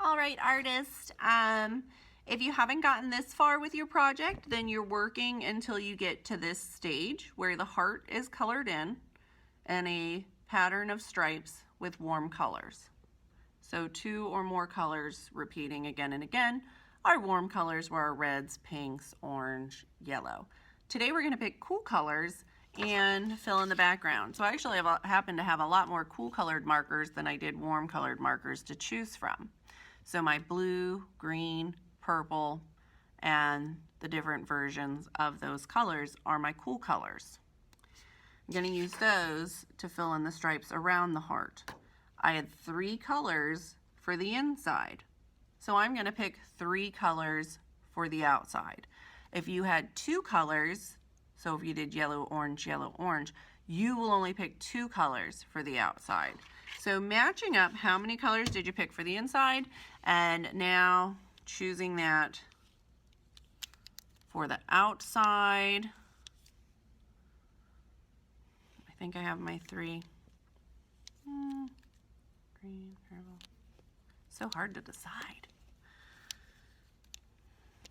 All right, artist. If you haven't gotten this far with your project, then you're working until you get to this stage where the heart is colored in and a pattern of stripes with warm colors. So 2 or more colors repeating again and again. Our warm colors were our reds, pinks, orange, yellow. Today we're going to pick cool colors and fill in the background. So I actually happen to have a lot more cool colored markers than I did warm colored markers to choose from. So my blue, green, purple, and the different versions of those colors are my cool colors. I'm going to use those to fill in the stripes around the heart. I had 3 colors for the inside, so I'm going to pick 3 colors for the outside. If you had 2 colors, so if you did yellow, orange, you will only pick 2 colors for the outside. So matching up how many colors did you pick for the inside, and now choosing that for the outside. I think I have my 3. Green, purple. So hard to decide.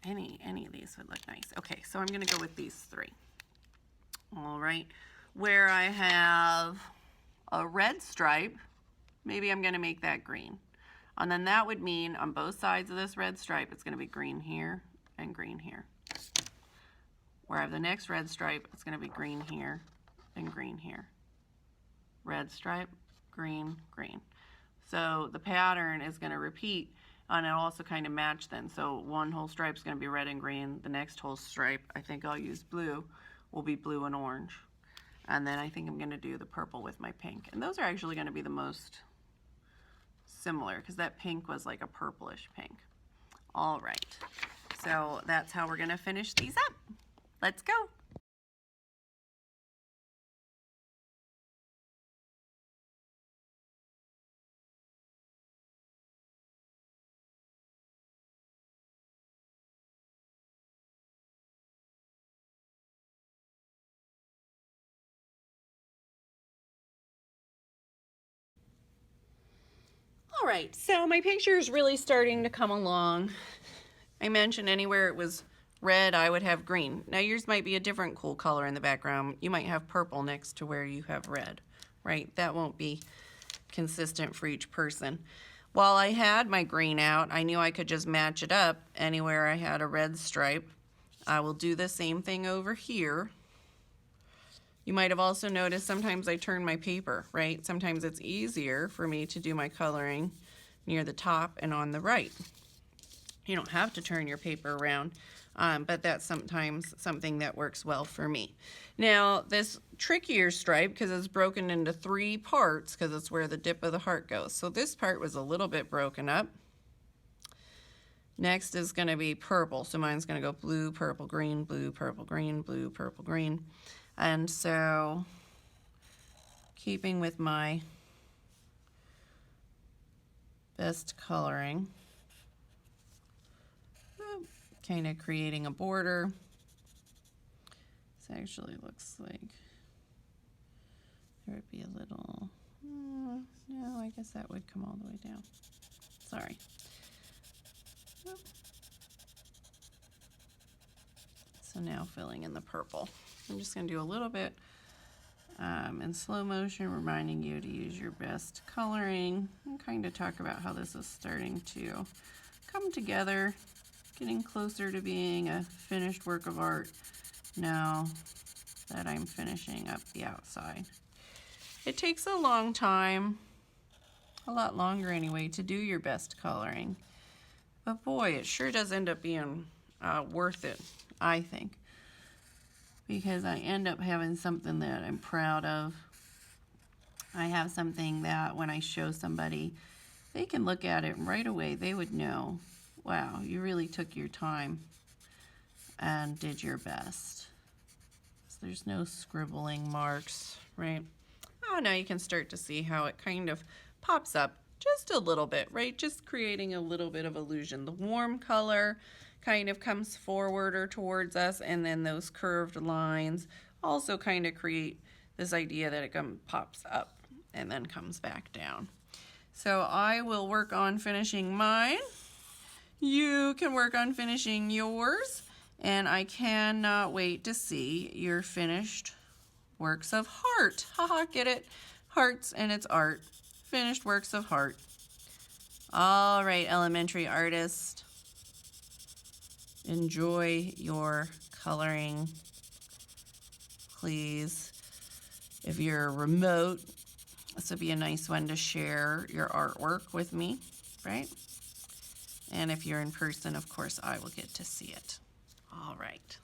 Any of these would look nice. Okay, so I'm gonna go with these 3. All right, where I have a red stripe, maybe I'm gonna make that green. And then that would mean on both sides of this red stripe, it's gonna be green here and green here. Where I have the next red stripe, it's gonna be green here and green here. Red stripe, green, green. So the pattern is gonna repeat, and it'll also kind of match then. So one whole stripe is gonna be red and green. The next whole stripe, I think I'll use blue, will be blue and orange. And then I think I'm gonna do the purple with my pink. And those are actually gonna be the most similar because that pink was like a purplish pink. All right, so that's how we're gonna finish these up. Let's go. All right, so my picture is really starting to come along. I mentioned anywhere it was red, I would have green. Now yours might be a different cool color in the background. You might have purple next to where you have red, right? That won't be consistent for each person. While I had my green out, I knew I could just match it up anywhere I had a red stripe. I will do the same thing over here. You might have also noticed sometimes I turn my paper, right? Sometimes it's easier for me to do my coloring near the top and on the right. You don't have to turn your paper around, but that's sometimes something that works well for me. Now, this trickier stripe, because it's broken into 3 parts, because it's where the dip of the heart goes. So this part was a little bit broken up. Next is going to be purple. So mine's going to go blue, purple, green, blue, purple, green, blue, purple, green. And so, keeping with my best coloring, kind of creating a border. This actually looks like there would be a little, no, I guess that would come all the way down. Sorry. So now filling in the purple. I'm just going to do a little bit in slow motion, reminding you to use your best coloring and kind of talk about how this is starting to come together, getting closer to being a finished work of art now that I'm finishing up the outside. It takes a long time, a lot longer anyway, to do your best coloring. But boy, it sure does end up being worth it, I think, because I end up having something that I'm proud of. I have something that when I show somebody, they can look at it right away. They would know, wow, you really took your time and did your best. So there's no scribbling marks, right? Oh, now you can start to see how it kind of pops up just a little bit, right? Just creating a little bit of illusion. The warm color kind of comes forward or towards us, and then those curved lines also kind of create this idea that it pops up and then comes back down. So I will work on finishing mine. You can work on finishing yours. And I cannot wait to see your finished works of heart. Haha, get it? Hearts and it's art. Finished works of heart. All right, elementary artist. Enjoy your coloring. Please, if you're remote, this would be a nice one to share your artwork with me, right? And if you're in person, of course, I will get to see it. All right.